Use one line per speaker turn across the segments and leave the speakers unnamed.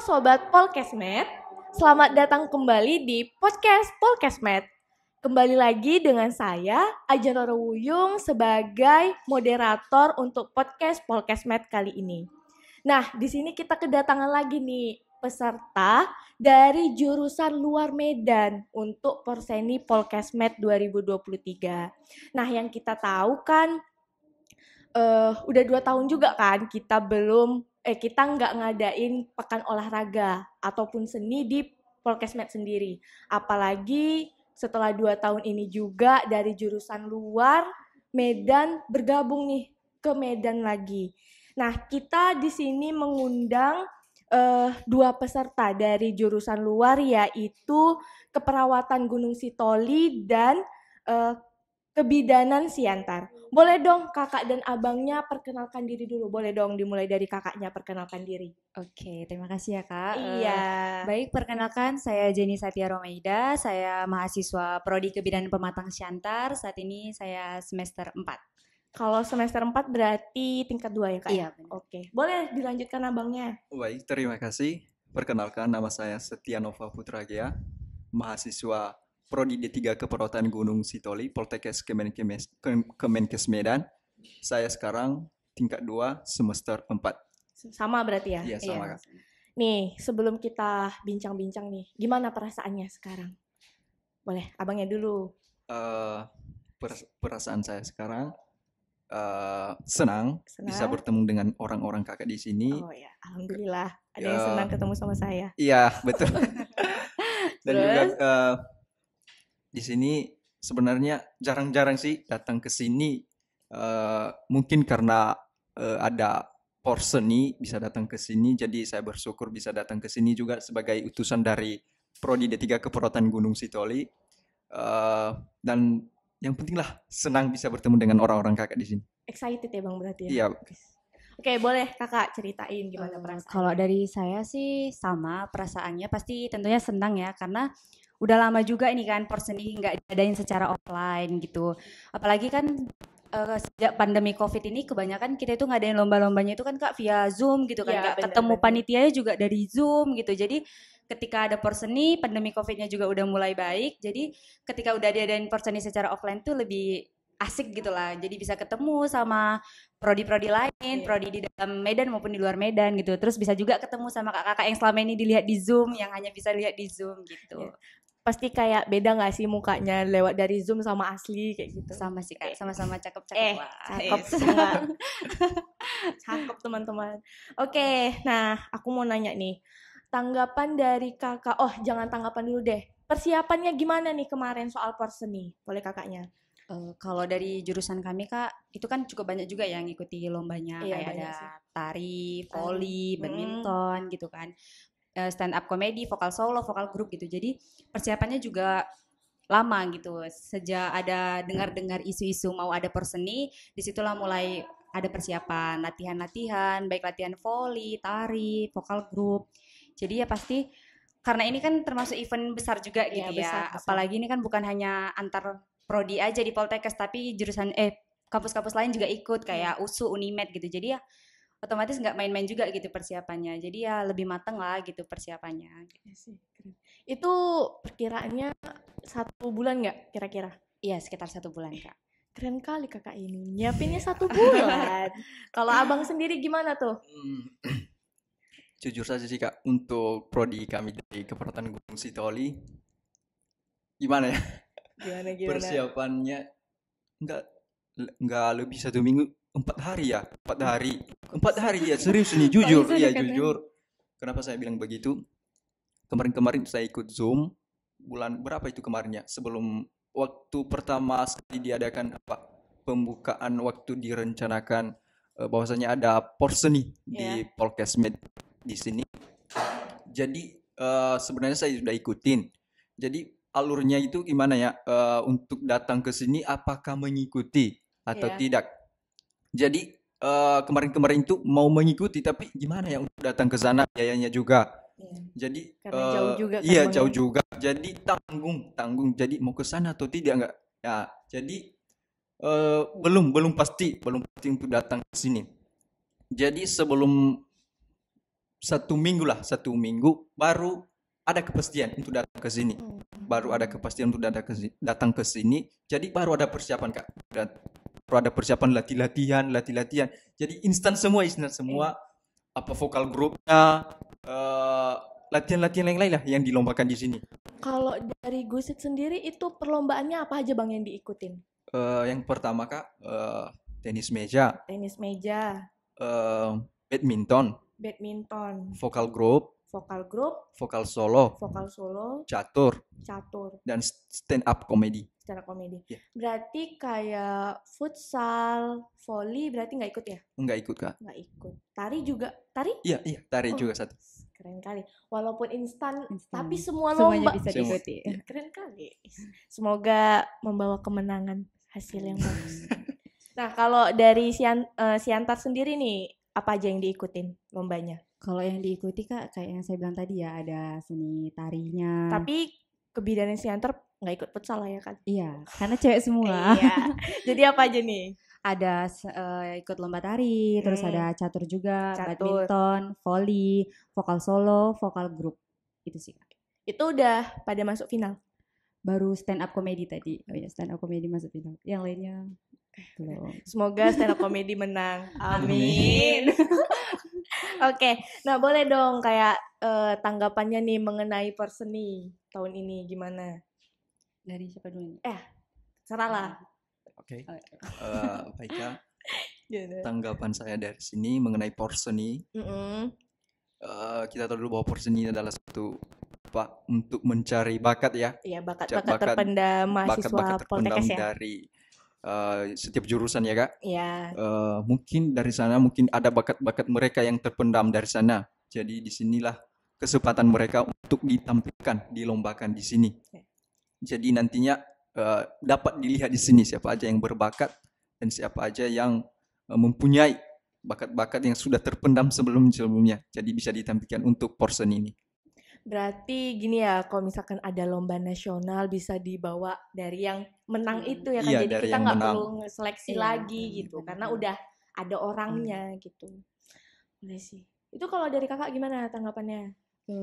Sobat Polkesmed, selamat datang kembali di podcast Polkesmed. Kembali lagi dengan saya, Ajeng Wuyung sebagai moderator untuk podcast Polkesmed kali ini. Nah, di sini kita kedatangan lagi nih peserta dari jurusan luar Medan untuk Porseni Polkesmed 2023. Nah, yang kita tahu kan udah 2 tahun juga kan kita nggak ngadain pekan olahraga ataupun seni di Polkesmed sendiri. Apalagi setelah 2 tahun ini juga dari jurusan luar Medan bergabung nih ke Medan lagi. Nah, kita di sini mengundang 2 peserta dari jurusan luar, yaitu Keperawatan Gunung Sitoli dan Kebidanan Siantar. Boleh dong kakak dan abangnya perkenalkan diri dulu. Boleh dong dimulai dari kakaknya perkenalkan diri.
Oke, terima kasih ya Kak.
Iya.
Baik, perkenalkan saya Jenny Satya Romaida. Saya mahasiswa Prodi Kebidanan Pematang Siantar. Saat ini saya semester 4.
Kalau semester 4 berarti tingkat 2 ya kak?
Iya, benar.
Oke, boleh dilanjutkan abangnya.
Baik, terima kasih. Perkenalkan, nama saya Setia Nova Putragea, mahasiswa Prodi D3 Keperawatan Gunung Sitoli, Poltekkes Kemenkes Medan. Saya sekarang tingkat 2 semester 4.
Sama berarti ya?
Iya, sama Kak.
Nih, sebelum kita bincang-bincang nih, gimana perasaannya sekarang? Boleh, abangnya dulu.
Perasaan saya sekarang senang bisa bertemu dengan orang-orang kakak di sini.
Oh ya, alhamdulillah ada yang senang ketemu sama saya.
Iya, betul. Dan
Terus?
juga di sini sebenarnya jarang-jarang sih datang ke sini. Mungkin karena ada Porseni bisa datang ke sini, jadi saya bersyukur bisa datang ke sini juga sebagai utusan dari Prodi D3 Keperawatan Gunung Sitoli. Dan yang penting lah senang bisa bertemu dengan orang-orang kakak di sini.
Excited ya bang berarti ya?
Iya.
Oke, boleh kakak ceritain gimana perasaan?
Kalau dari saya sih sama perasaannya, pasti tentunya senang ya, karena udah lama juga ini kan Porseni nggak diadain secara offline gitu. Apalagi kan sejak pandemi COVID ini kebanyakan kita itu ngadain lomba-lombanya itu kan Kak via Zoom gitu kan,
Ya,
Kak. Ketemu panitianya juga dari Zoom gitu. Jadi ketika ada Porseni, pandemi COVID-nya juga udah mulai baik. Jadi ketika udah diadain Porseni secara offline tuh lebih asik gitu lah. Jadi bisa ketemu sama prodi-prodi lain, prodi di dalam Medan maupun di luar Medan gitu. Terus bisa juga ketemu sama kakak-kakak yang selama ini dilihat di Zoom, yang hanya bisa lihat di Zoom gitu.
Pasti kayak beda gak sih mukanya lewat dari Zoom sama asli kayak gitu?
Sama sih Kak, sama-sama cakep-cakep.
Cakep semua. Cakep teman-teman. Oke, nah aku mau nanya nih. Tanggapan dari kakak, jangan tanggapan dulu deh. Persiapannya gimana nih kemarin soal Porseni? Boleh kakaknya?
Kalau dari jurusan kami Kak, itu kan cukup banyak juga yang ngikuti lombanya.
Iya,
kayak
banyak
ada
sih.
tari, voli, badminton gitu kan. Stand up comedy, vokal solo, vokal grup gitu. Jadi persiapannya juga lama gitu. Sejak ada dengar-dengar isu-isu mau ada Porseni, disitulah mulai ada persiapan, latihan-latihan, baik latihan voli, tari, vokal grup. Jadi ya pasti karena ini kan termasuk event besar juga gitu ya.
Besar.
Apalagi ini kan bukan hanya antar prodi aja di Poltekkes, tapi jurusan kampus-kampus lain juga ikut kayak USU, Unimed gitu. Jadi ya otomatis nggak main-main juga gitu persiapannya. Jadi ya lebih matang lah gitu persiapannya.
Gitu. Itu perkiraannya 1 bulan nggak kira-kira?
Iya, sekitar 1 bulan Kak.
Keren kali kakak ini, nyiapinnya 1 bulan. Kalau abang sendiri gimana tuh?
Jujur saja sih Kak, untuk prodi kami dari Keperawatan Gunung Sitoli, gimana ya?
Gimana?
Persiapannya nggak lebih 1 minggu, 4 hari ya, 4 hari ya, serius nih, jujur, iya jujur. Kenapa saya bilang begitu? Kemarin saya ikut Zoom, bulan berapa itu kemarinnya? Sebelum waktu pertama sekali diadakan pembukaan, waktu direncanakan bahwasanya ada Porseni di Polkesmed di sini. Jadi sebenarnya saya sudah ikutin. Jadi alurnya itu gimana ya, untuk datang ke sini apakah mengikuti atau tidak. Jadi kemarin itu mau mengikuti, tapi gimana ya untuk datang ke sana, biayanya juga. Jadi
karena jauh juga kan.
Iya, jauh juga. Jadi tanggung. Jadi mau ke sana atau tidak enggak? Ya, jadi belum pasti untuk datang ke sini. Jadi sebelum 1 minggu lah, 1 minggu baru ada kepastian untuk datang ke sini. Baru ada kepastian untuk datang ke sini. Jadi baru ada persiapan Kak. Baru ada persiapan latihan. Jadi instan semua. Apa vokal grupnya, latihan-latihan yang lain lah yang dilombakan di sini.
Kalau dari Gusit sendiri itu perlombaannya apa aja Bang yang diikutin?
Yang pertama Kak, tenis meja, badminton, vokal grup, vokal solo, catur, dan stand up comedy. Yeah.
Berarti kayak futsal, volley berarti nggak ikut ya?
Enggak ikut Kak.
Nggak ikut. Tari juga? Tari?
Iya, tari juga satu.
Keren kali. Walaupun instan, tapi semua
semuanya
lomba
bisa diikuti.
Keren kali. Semoga membawa kemenangan, hasil yang bagus. Nah, kalau dari Siantar sendiri nih, apa aja yang diikutin lombanya?
Kalau yang diikuti Kak, kayak yang saya bilang tadi ya, ada seni tarinya.
Tapi kebidanan Siantar nggak ikut futsal lah ya kan?
Iya, karena cewek semua.
Iya. Jadi apa aja nih?
Ada ikut lomba tari, terus ada catur juga, badminton, volley, vokal solo, vokal grup. Itu sih Kak.
Itu udah pada masuk final?
Baru stand up comedy tadi. Oh ya, stand up comedy masuk final. Yang lainnya belum.
Semoga stand up comedy menang. Amin. Oke, nah boleh dong kayak tanggapannya nih mengenai Perseni tahun ini gimana?
Dari siapa dulu nih?
Serah lah.
Oke. Baik Kak. Tanggapan saya dari sini mengenai Perseni. Kita tahu dulu bahwa Perseni adalah satu untuk mencari bakat ya.
Iya, bakat terpendam mahasiswa Poltekkes ya.
Dari setiap jurusan ya Kak.
Iya.
Mungkin dari sana mungkin ada bakat-bakat mereka yang terpendam dari sana. Jadi disinilah kesempatan mereka untuk ditampilkan, dilombakan di sini. Jadi nantinya dapat dilihat di sini siapa aja yang berbakat dan siapa aja yang mempunyai bakat-bakat yang sudah terpendam sebelumnya. Jadi bisa ditampilkan untuk Perseni ini.
Berarti gini ya, kalau misalkan ada lomba nasional bisa dibawa dari yang menang itu ya kan,
Iya,
jadi
dari
kita
yang
nggak
menang.
perlu seleksi lagi gitu, karena udah ada orangnya gitu. Boleh sih. Itu kalau dari kakak gimana tanggapannya?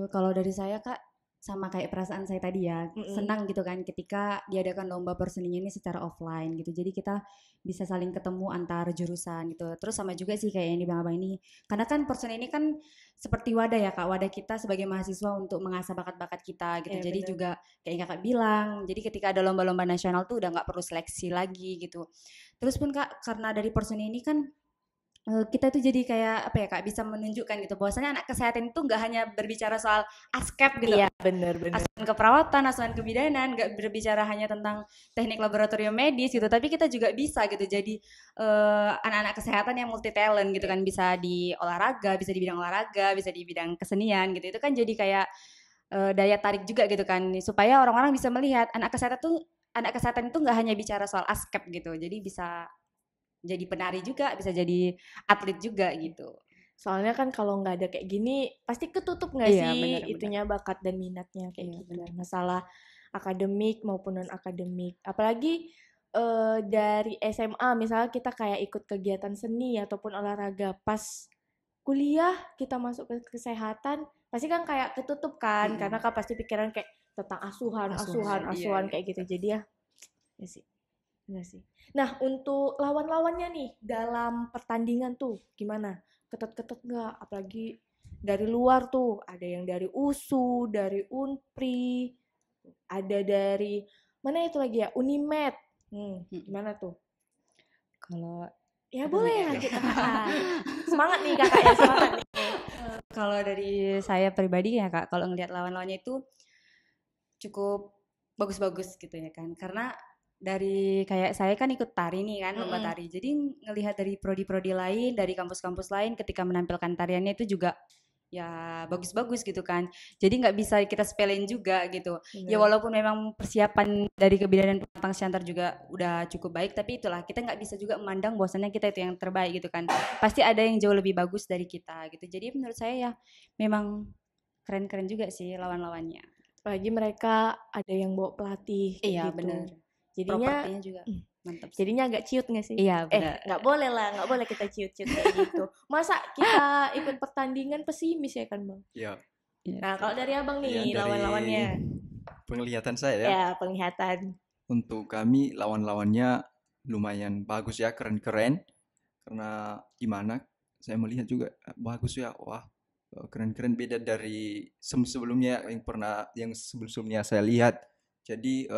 Kalau dari saya Kak, sama kayak perasaan saya tadi ya, senang gitu kan ketika diadakan lomba Perseninya ini secara offline gitu. Jadi kita bisa saling ketemu antar jurusan gitu. Terus sama juga sih kayak yang di Bang Abang ini. Karena kan Perseni ini kan seperti wadah ya Kak, wadah kita sebagai mahasiswa untuk mengasah bakat-bakat kita gitu. Jadi
bener.
juga kayak yang Kakak bilang, jadi ketika ada lomba-lomba nasional tuh udah nggak perlu seleksi lagi gitu. Terus pun Kak, karena dari Perseni ini kan kita tuh jadi kayak apa ya Kak, bisa menunjukkan gitu bahwasanya anak kesehatan itu nggak hanya berbicara soal askep gitu.
Iya, bener.
Asuhan keperawatan, asuhan kebidanan, nggak berbicara hanya tentang teknik laboratorium medis gitu, tapi kita juga bisa gitu jadi anak-anak kesehatan yang multi talent gitu kan, bisa di olahraga, bisa di bidang olahraga, bisa di bidang kesenian gitu. Itu kan jadi kayak daya tarik juga gitu kan, supaya orang-orang bisa melihat anak kesehatan itu nggak hanya bicara soal askep gitu, jadi bisa jadi penari juga, bisa jadi atlet juga gitu.
Soalnya kan kalau nggak ada kayak gini pasti ketutup nggak
Iya,
sih
bener.
itunya bakat dan minatnya kayak
Iya,
gitu.
bener.
Masalah akademik maupun non akademik. Apalagi dari SMA misalnya kita kayak ikut kegiatan seni ataupun olahraga, pas kuliah kita masuk ke kesehatan pasti kan kayak ketutup kan, karena kan pasti pikiran kayak tentang asuhan
iya.
kayak gitu. Jadi ya sih. Benar sih. Nah, untuk lawan-lawannya nih dalam pertandingan tuh gimana? Ketat-ketat nggak? Apalagi dari luar tuh, ada yang dari USU, dari Unpri, ada dari mana itu lagi ya? Unimed. Gimana tuh?
Kalau
ya boleh lanjut. Semangat nih kakak ya, semangat nih.
Kalau dari saya pribadi ya Kak, kalau ngelihat lawan-lawannya itu cukup bagus-bagus gitu ya kan, karena dari kayak saya kan ikut tari nih kan, lomba tari. Jadi ngelihat dari prodi-prodi lain, dari kampus-kampus lain ketika menampilkan tariannya itu juga ya bagus-bagus gitu kan. Jadi nggak bisa kita sepelein juga gitu. Ya walaupun memang persiapan dari kebidanan Pematang Siantar juga udah cukup baik, tapi itulah kita nggak bisa juga memandang bahwasannya kita itu yang terbaik gitu kan. Pasti ada yang jauh lebih bagus dari kita gitu. Jadi menurut saya ya memang keren-keren juga sih lawan-lawannya.
Apalagi mereka ada yang bawa pelatih.
Iya
gitu.
benar.
Jadinya
Propertinya juga. Mantap sih.
Jadinya agak ciut nggak sih?
Iya benar.
Nggak boleh lah, nggak boleh kita ciut-ciut kayak gitu. Masa kita ikut pertandingan pesimis ya kan bang?
Ya,
Nah kalau dari abang nih
ya, dari
lawan-lawannya,
penglihatan saya ya,
ya penglihatan.
untuk kami lawan-lawannya lumayan bagus ya, keren-keren. Karena gimana? Saya melihat juga bagus ya, wah keren-keren, beda dari sebelumnya yang sebelumnya saya lihat. Jadi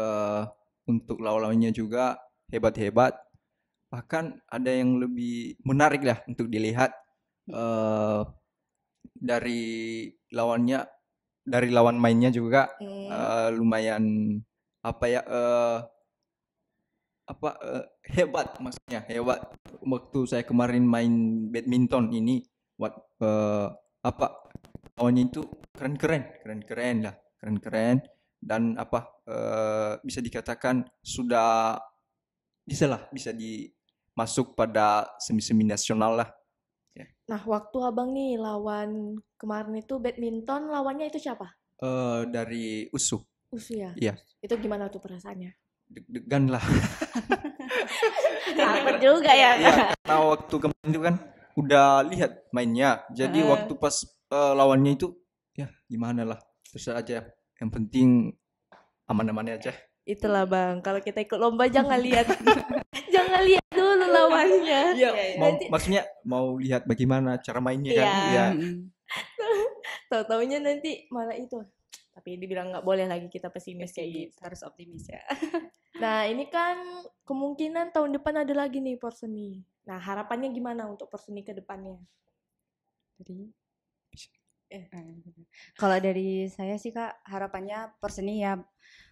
untuk lawan-lawannya juga hebat-hebat. Bahkan ada yang lebih menarik lah untuk dilihat dari lawannya, dari lawan mainnya juga lumayan apa ya hebat, maksudnya hebat. Waktu saya kemarin main badminton ini, lawannya itu keren-keren dan bisa dikatakan sudah bisa masuk pada semi-semi nasional lah.
Nah waktu abang nih lawan kemarin itu badminton, lawannya itu siapa?
Dari USU.
USU ya?
Iya.
Itu gimana tuh perasaannya?
Deg-degan lah.
Takut juga ya.
Iya, karena waktu kemarin itu kan udah lihat mainnya. Jadi waktu pas lawannya itu ya gimana lah. Terus aja. Yang penting aman-aman aja.
Itulah bang, kalau kita ikut lomba jangan lihat dulu lawannya.
Iya, maksudnya mau lihat bagaimana cara mainnya kan. Iya.
Tahu-taunya nanti malah itu. Tapi dibilang nggak boleh lagi kita pesimis kayak gitu.
Harus optimis ya.
Nah ini kan kemungkinan tahun depan ada lagi nih Porseni. Nah harapannya gimana untuk Porseni ke depannya?
Kalau dari saya sih Kak, harapannya Porseni ya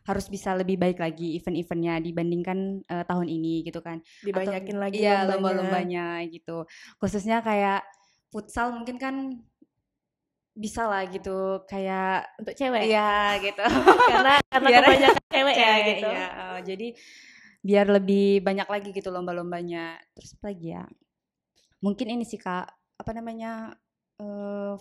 harus bisa lebih baik lagi event-eventnya dibandingkan tahun ini gitu kan.
Dibanyakin lagi
iya, lomba-lombanya gitu. Khususnya kayak futsal mungkin kan bisa lah gitu, kayak
untuk cewek.
Iya gitu.
karena kebanyakan cewek ya gitu.
Iya, jadi biar lebih banyak lagi gitu lomba-lombanya. Terus apa lagi ya? Mungkin ini sih Kak, apa namanya?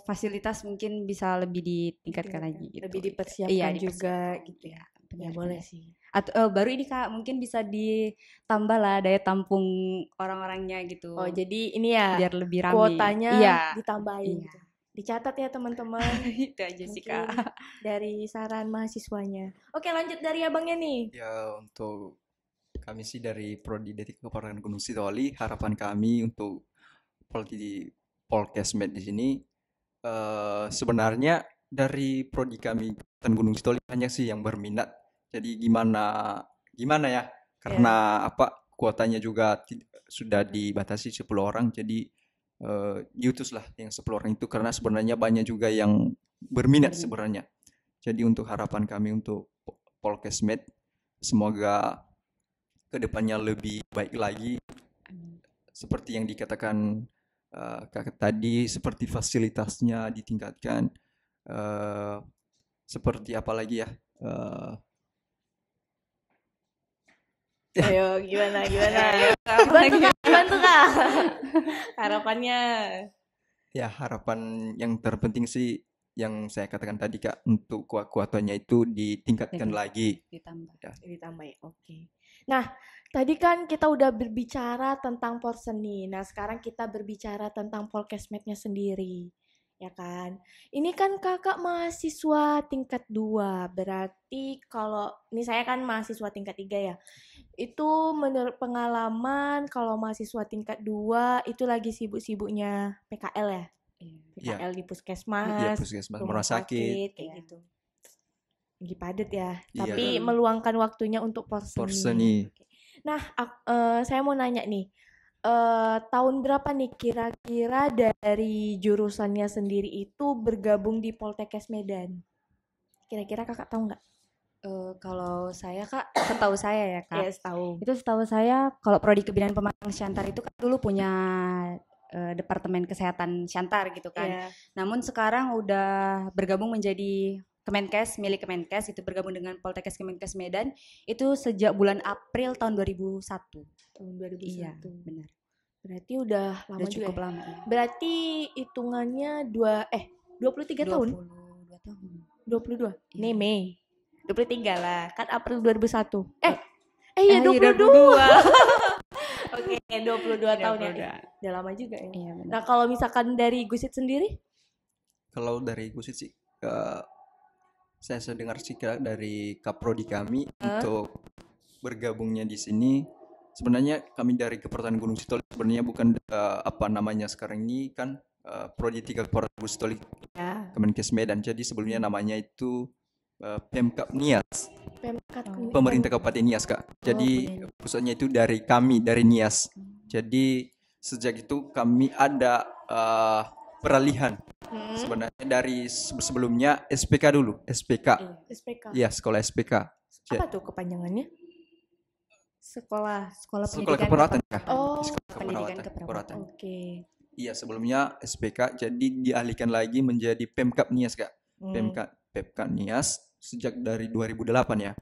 Fasilitas mungkin bisa lebih ditingkatkan lagi gitu.
Lebih dipersiapkan juga gitu ya.
Benar,
boleh sih.
Atau baru ini Kak, mungkin bisa ditambah lah daya tampung orang-orangnya gitu.
Oh, jadi ini ya
biar lebih ramai.
Kuotanya ditambahin gitu. Dicatat ya teman-teman.
Itu aja sih Kak.
Dari saran mahasiswanya. Oke, lanjut dari abangnya nih.
Ya, untuk kami sih dari Prodi Detik Keparkan Gunung Sitoli, harapan kami untuk Polkesmed di sini sebenarnya dari prodi kami Gunung Sitoli banyak sih yang berminat. Jadi gimana ya? Karena kuotanya juga sudah dibatasi 10 orang. Jadi diutuslah yang 10 orang itu karena sebenarnya banyak juga yang berminat sebenarnya. Jadi untuk harapan kami untuk Polkesmed, semoga kedepannya lebih baik lagi. Seperti yang dikatakan kakak tadi, seperti fasilitasnya ditingkatkan, seperti apa lagi ya?
Ayo gimana? Bantu kak. Harapannya? Ya
harapan yang terpenting sih yang saya katakan tadi Kak, untuk kuotanya itu ditingkatkan lagi.
Ditambah ya. Oke. Nah, tadi kan kita udah berbicara tentang Porseni. Nah, sekarang kita berbicara tentang Polkesmednya sendiri. Ya kan? Ini kan kakak mahasiswa tingkat 2. Berarti kalau ini saya kan mahasiswa tingkat 3 ya. Itu menurut pengalaman kalau mahasiswa tingkat 2 itu lagi sibuk-sibuknya PKL ya? PKL di puskesmas,
rumah sakit,
kayak gitu. Lagi padat ya, tapi meluangkan waktunya untuk Porseni. Nah, saya mau nanya nih, tahun berapa nih kira-kira dari jurusannya sendiri itu bergabung di Poltekkes Medan? Kira-kira kakak tahu nggak?
Kalau saya Kak, setahu saya ya Kak.
Yes, tahu.
Itu setahu saya kalau Prodi Kebidanan Pemagang Syantar itu kan dulu punya Departemen Kesehatan Syantar gitu kan. Namun sekarang udah bergabung menjadi Kemenkes, milik Kemenkes, itu bergabung dengan Poltekkes Kemenkes Medan itu sejak bulan April tahun 2001.
Tahun 2001.
Iya, benar.
Berarti udah lama juga.
Cukup lama. Ya.
Berarti hitungannya 23 tahun.
22 tahun.
22. Nih Mei. 23 lah. Kan April 2001. Iya,
Iya,
22. Oke, 22 tahun ya.
22.
Udah lama juga ya.
Iya, benar.
Nah, kalau misalkan dari Gusit sendiri?
Kalau dari Gusit sih, saya dengar sih Kak, dari kaprodi kami untuk bergabungnya di sini. Sebenarnya kami dari Kepertanian Gunung Sitoli sebenarnya bukan apa namanya sekarang ini kan Prodi 3 Kepertanian Gunung Sitoli
Ya.
Kemenkes Medan. Jadi sebelumnya namanya itu Pemkab Nias,
Pemkat
pemerintah Kabupaten Nias Kak. Jadi pusatnya itu dari kami dari Nias. Jadi sejak itu kami ada peralihan. Sebenarnya dari sebelumnya SPK dulu, SPK.
SPK.
Iya, sekolah SPK.
Apa tuh kepanjangannya? Sekolah.
Sekolah
Sekolah
pendidikan
keperawatan Kak.
Oh,
Sekolah
pendidikan
keperawatan.
keperawatan.
Oke.
Iya, sebelumnya SPK jadi dialihkan lagi menjadi Pemkab Nias Kak. Pemkab Nias sejak dari 2008 ya.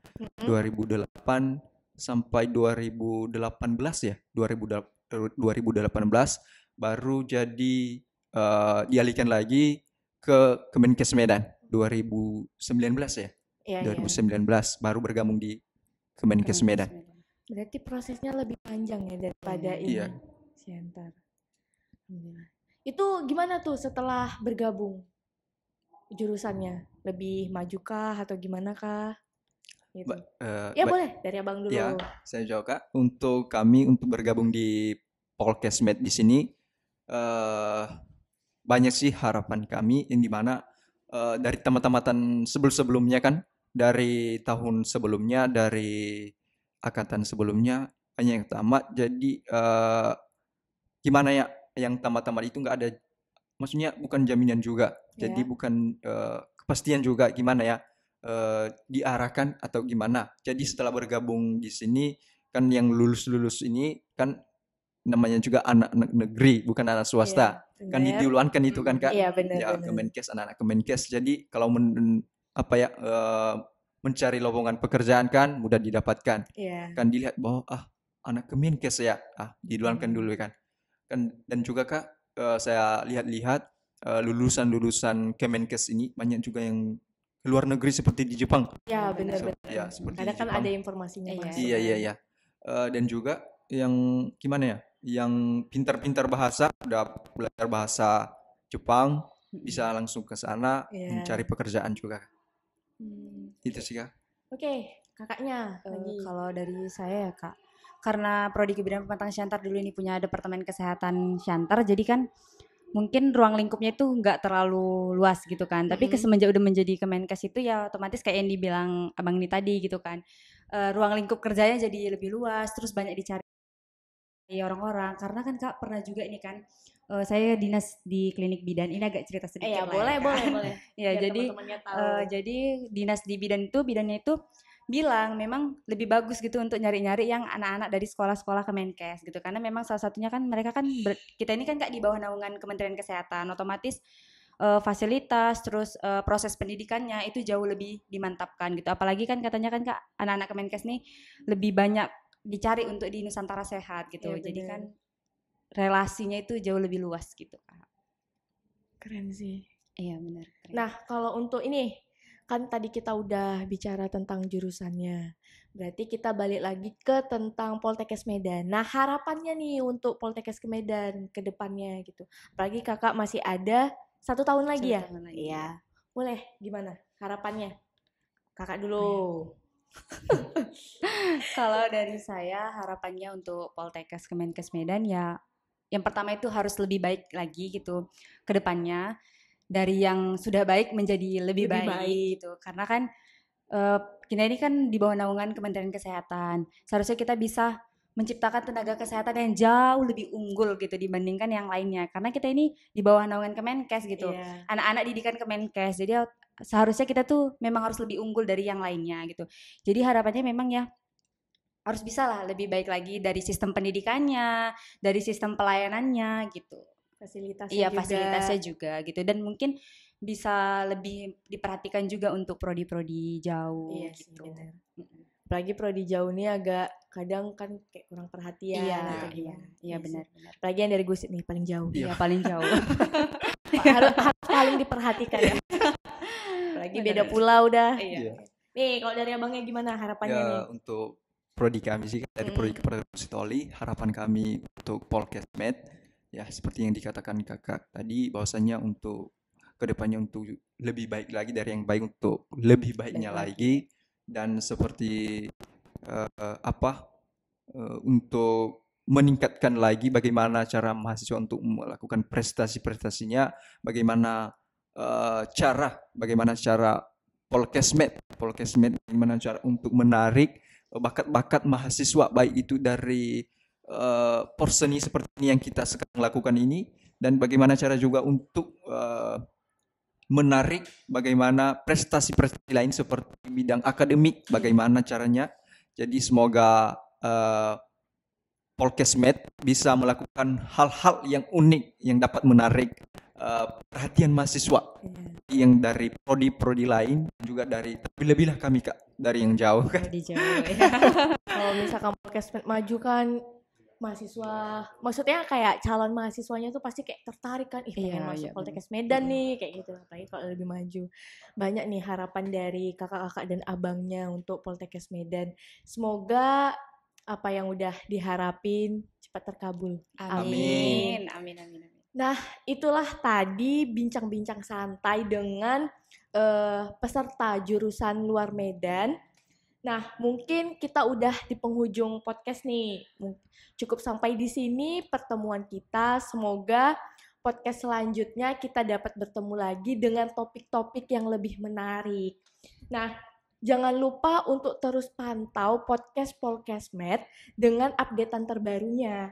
2008 sampai 2018 ya. 2018 baru jadi dialihkan lagi ke Kemenkes Medan 2019 ya.
Iya,
2019 baru bergabung di Kemenkes Medan.
Berarti prosesnya lebih panjang ya daripada ini.
Iya.
Siantar. Itu gimana tuh setelah bergabung? Jurusannya lebih maju kah atau gimana kah? Gitu. Ya boleh dari abang dulu.
Ya, saya jawab Kak. Untuk kami untuk bergabung di Polkes Med di sini banyak sih harapan kami yang dimana dari tamatan sebelumnya kan dari tahun sebelumnya dari angkatan sebelumnya banyak yang tamat jadi gimana ya yang tamat-tamat itu nggak ada maksudnya bukan jaminan juga jadi bukan kepastian juga gimana ya diarahkan atau gimana jadi setelah bergabung di sini kan yang lulus ini kan namanya juga anak negeri bukan anak swasta kan diduluankan itu kan Kak
iya, bener,
ya Kemenkes anak-anak Kemenkes jadi kalau mencari lowongan pekerjaan kan mudah didapatkan kan dilihat bahwa anak Kemenkes ya diduluankan dulu kan dan juga Kak saya lihat-lihat lulusan Kemenkes ini banyak juga yang luar negeri seperti di Jepang
ya benar
ya seperti
ada kan ada informasinya
iya dan juga yang gimana ya yang pintar-pintar bahasa udah belajar bahasa Jepang bisa langsung ke sana mencari pekerjaan juga itu sih Kak.
Oke, kakaknya lagi.
Kalau dari saya ya Kak karena Prodi Kebidanan Pematang Siantar dulu ini punya Departemen Kesehatan Siantar jadi kan mungkin ruang lingkupnya itu nggak terlalu luas gitu kan tapi semenjak udah menjadi Kemenkes itu ya otomatis kayak yang dibilang abang ini tadi gitu kan ruang lingkup kerjanya jadi lebih luas terus banyak dicari orang-orang karena kan Kak pernah juga ini kan saya dinas di klinik bidan ini agak cerita sedikit
boleh
ya jadi dinas di bidannya itu bilang memang lebih bagus gitu untuk nyari-nyari yang anak-anak dari sekolah-sekolah Kemenkes gitu karena memang salah satunya kan mereka kan kita ini kan Kak di bawah naungan Kementerian Kesehatan otomatis fasilitas terus proses pendidikannya itu jauh lebih dimantapkan gitu apalagi kan katanya kan Kak anak-anak Kemenkes nih lebih banyak dicari untuk di Nusantara Sehat gitu jadi kan relasinya itu jauh lebih luas gitu Kak.
Keren sih.
Iya benar.
Nah kalau untuk ini kan tadi kita udah bicara tentang jurusannya. Berarti kita balik lagi ke tentang Poltekkes Medan. Nah, harapannya nih untuk Poltekkes Medan ke depannya gitu. Apalagi kakak masih ada 1 tahun lagi ya? Iya. Boleh, gimana harapannya? Kakak dulu.
Kalau dari saya harapannya untuk Poltekkes Kemenkes Medan ya yang pertama itu harus lebih baik lagi gitu ke depannya. Dari yang sudah baik menjadi lebih baik gitu karena kan kita ini kan di bawah naungan Kementerian Kesehatan seharusnya kita bisa menciptakan tenaga kesehatan yang jauh lebih unggul gitu dibandingkan yang lainnya karena kita ini di bawah naungan Kemenkes gitu anak-anak didikan Kemenkes jadi seharusnya kita tuh memang harus lebih unggul dari yang lainnya gitu jadi harapannya memang ya harus bisa lah lebih baik lagi dari sistem pendidikannya dari sistem pelayanannya gitu fasilitasnya juga gitu dan mungkin bisa lebih diperhatikan juga untuk prodi-prodi jauh gitu.
Apalagi prodi jauh ini agak kadang kan kayak kurang perhatian atau gimana.
Iya benar.
Apalagi yang dari Gusit nih paling jauh.
Iya paling jauh.
harus paling diperhatikan ya. Apalagi beda pulau dah.
Iya.
Nih kalau dari abangnya gimana harapannya nih?
Untuk prodi kami sih, dari prodi Keprofesitoli. Harapan kami untuk Polkesmed ya seperti yang dikatakan kakak tadi, bahwasannya untuk kedepannya untuk lebih baik lagi, dari yang baik untuk lebih baiknya lagi. Dan seperti untuk meningkatkan lagi bagaimana cara mahasiswa untuk melakukan prestasi-prestasinya, bagaimana cara Polkesmed bagaimana cara untuk menarik bakat-bakat mahasiswa, baik itu dari porseni seperti ini yang kita sekarang lakukan ini, dan bagaimana cara juga untuk menarik bagaimana prestasi-prestasi lain seperti bidang akademik, bagaimana caranya. Jadi semoga Polkesmed bisa melakukan hal-hal yang unik yang dapat menarik perhatian mahasiswa yang dari prodi-prodi lain, juga dari, tapi lebihlah kami kak dari yang jauh kan.
Di Jawa ya.
Kalau misalkan Polkesmed maju kan, mahasiswa, maksudnya kayak calon mahasiswanya tuh pasti kayak tertarik kan, pengen masuk Poltekkes Medan nih, kayak gitu. Apalagi kalau lebih maju. Banyak nih harapan dari kakak-kakak dan abangnya untuk Poltekkes Medan. Semoga apa yang udah diharapin cepat terkabul.
Amin.
Nah, itulah tadi bincang-bincang santai dengan peserta jurusan luar Medan. Nah, mungkin kita udah di penghujung podcast nih. Cukup sampai di sini pertemuan kita. Semoga podcast selanjutnya kita dapat bertemu lagi dengan topik-topik yang lebih menarik. Nah, jangan lupa untuk terus pantau podcast Polkesmed dengan updatean terbarunya.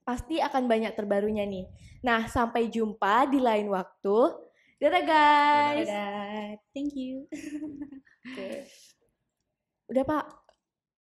Pasti akan banyak terbarunya nih. Nah, sampai jumpa di lain waktu. Dadah guys.
Dadah. Thank you.
Udah Pak.